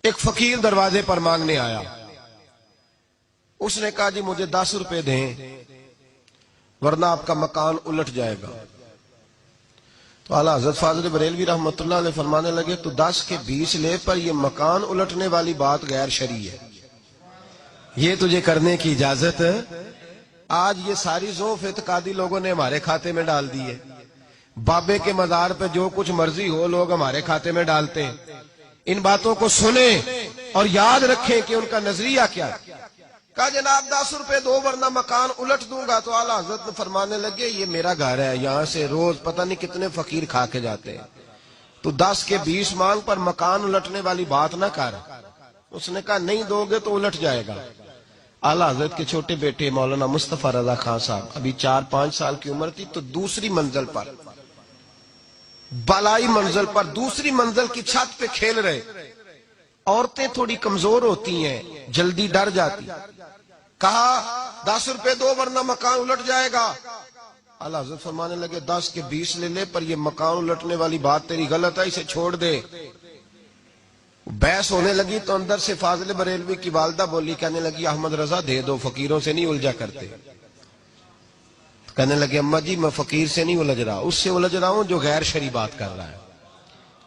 ایک فقیر دروازے پر مانگنے آیا. اس نے کہا جی مجھے 10 روپے دیں ورنہ آپ کا مکان الٹ جائے گا. تو اعلیٰ حضرت فاضل بریلوی رحمۃ اللہ علیہ فرمانے لگے تو 10 کے 20 لے پر یہ مکان الٹنے والی بات غیر شرعی ہے، یہ تجھے کرنے کی اجازت. آج یہ ساری ذوف اعتقادی لوگوں نے ہمارے کھاتے میں ڈال دی ہے. بابے کے مزار پہ جو کچھ مرضی ہو لوگ ہمارے کھاتے میں ڈالتے ہیں. ان باتوں کو سنیں اور یاد رکھیں کہ ان کا نظریہ کیا ہے. کہا جناب 10 روپے دو ورنہ مکان الٹ دوں گا. تو اعلیٰ حضرت فرمانے لگے یہ میرا گھر ہے، یہاں سے روز پتہ نہیں کتنے فقیر کھا کے جاتے ہیں، تو 10 کے 20 مانگ پر مکان الٹنے والی بات نہ کر. اس نے کہا نہیں دو گے تو الٹ جائے گا. اعلیٰ حضرت کے چھوٹے بیٹے مولانا مصطفیٰ رضا خان صاحب ابھی 4-5 سال کی عمر تھی، تو دوسری منزل پر، بالائی منزل پر دوسری منزل کی چھت پہ کھیل رہے. عورتیں تھوڑی کمزور ہوتی ہیں، جلدی ڈر جاتی. کہا 10 روپے دو ورنہ مکان الٹ جائے گا. اعلیٰ حضرت فرمانے لگے 10 کے 20 لے لے پر یہ مکان الٹنے والی بات تیری غلط ہے، اسے چھوڑ دے. بحث ہونے لگی تو اندر سے فاضل بریلوی کی والدہ بولی، کہنے لگی احمد رضا دے دو، فقیروں سے نہیں الجھا کرتے. کہنے لگے اماں جی میں فقیر سے نہیں الجھ رہا، اس سے الجھ رہا ہوں جو غیر شرعی بات کر رہا ہے.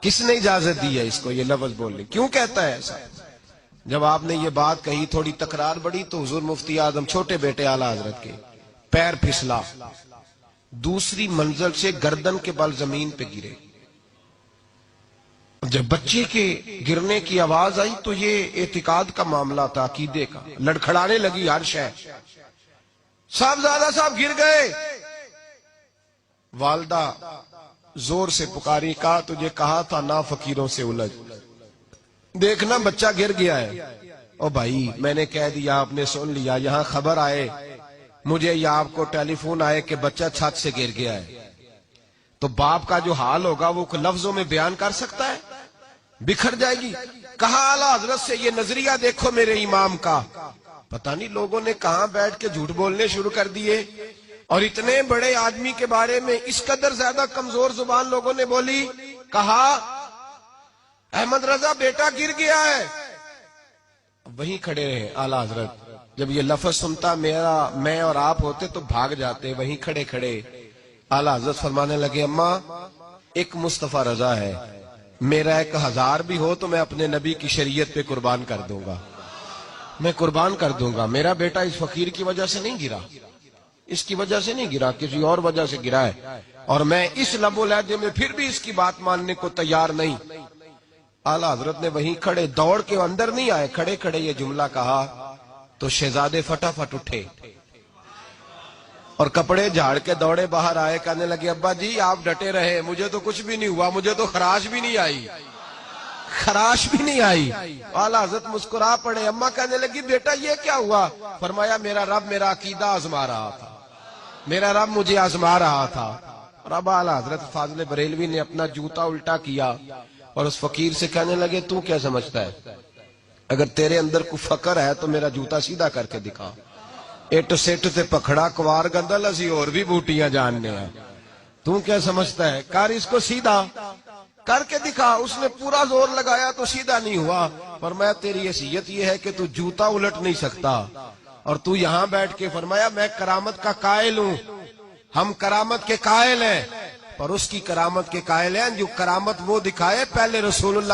کس نے اجازت دی ہے اس کو یہ لفظ بولنے؟ کیوں کہتا ہے ایسا؟ جب آپ نے یہ بات کہی تھوڑی تکرار بڑھی تو حضور مفتی اعظم چھوٹے بیٹے اعلیٰ حضرت کے پیر پھسلا، دوسری منزل سے گردن کے بل زمین پہ گرے. جب بچے کے گرنے کی آواز آئی تو یہ اعتقاد کا معاملہ تھا، عقیدے کا. لڑکھڑانے لگی ہر شے. صاحبزادہ صاحب گر گئے. والدہ زور سے پکاری، کہا تجھے کہا تھا نہ فقیروں سے الجھ، دیکھنا بچہ گر گیا ہے. او بھائی میں نے کہہ دیا، آپ نے سن لیا، یہاں خبر آئے مجھے یا آپ کو ٹیلی فون آئے کہ بچہ چھت سے گر گیا ہے، تو باپ کا جو حال ہوگا وہ لفظوں میں بیان کر سکتا ہے؟ بکھر جائے گی. کہا اعلیٰ حضرت سے یہ نظریہ دیکھو میرے امام کا. پتہ نہیں لوگوں نے کہاں بیٹھ کے جھوٹ بولنے شروع کر دیے، اور اتنے بڑے آدمی کے بارے میں اس قدر زیادہ کمزور زبان لوگوں نے بولی. کہا احمد رضا بیٹا گر گیا ہے. وہیں کھڑے رہے اعلیٰ حضرت. جب یہ لفظ سنتا میں اور آپ ہوتے تو بھاگ جاتے. وہیں کھڑے کھڑے اعلیٰ حضرت فرمانے لگے اماں ایک مصطفیٰ رضا ہے، میرا 1000 بھی ہو تو میں اپنے نبی کی شریعت پہ قربان کر دوں گا، میں قربان کر دوں گا. میرا بیٹا اس فقیر کی وجہ سے نہیں گرا، اس کی وجہ سے نہیں گرا، کسی اور وجہ سے گرا ہے، اور میں اس لب و لہجے میں پھر بھی اس کی بات ماننے کو تیار نہیں. اعلیٰ حضرت نے وہیں کھڑے، دوڑ کے اندر نہیں آئے، کھڑے کھڑے یہ جملہ کہا تو شہزادے فٹافٹ اٹھے اور کپڑے جھاڑ کے دوڑے باہر آئے. کہنے لگے ابا جی آپ ڈٹے رہے، مجھے تو کچھ بھی نہیں ہوا، مجھے تو خراش بھی نہیں آئی، خراش بھی نہیں آئی. اعلیٰ حضرت مسکرا پڑے. اماں کہنے لگی بیٹا یہ کیا ہوا؟ فرمایا میرا رب میرا عقیدہ آزما رہا تھا، میرا رب مجھے آزما رہا تھا. اور اب اعلیٰ حضرت فاضل بریلوی نے اپنا جوتا الٹا کیا اور اس فقیر سے کہنے لگے تو کیا سمجھتا ہے؟ اگر تیرے اندر کوئی فقر ہے تو میرا جوتا سیدھا کر کے دکھا. اٹ سٹ تے پکھڑا کوار گندل اسی اور بھی بوٹیاں جاننے ہیں، تو کیا سمجھتا ہے؟ کر اس کو سیدھا کر کے دکھا. اس نے پورا زور لگایا تو سیدھا نہیں ہوا. فرمایا تیری حیثیت یہ ہے کہ تو جوتا الٹ نہیں سکتا، اور تو یہاں بیٹھ کے فرمایا میں کرامت کا قائل ہوں. ہم کرامت کے قائل ہیں، پر اس کی کرامت کے قائل ہیں جو کرامت وہ دکھائے پہلے رسول اللہ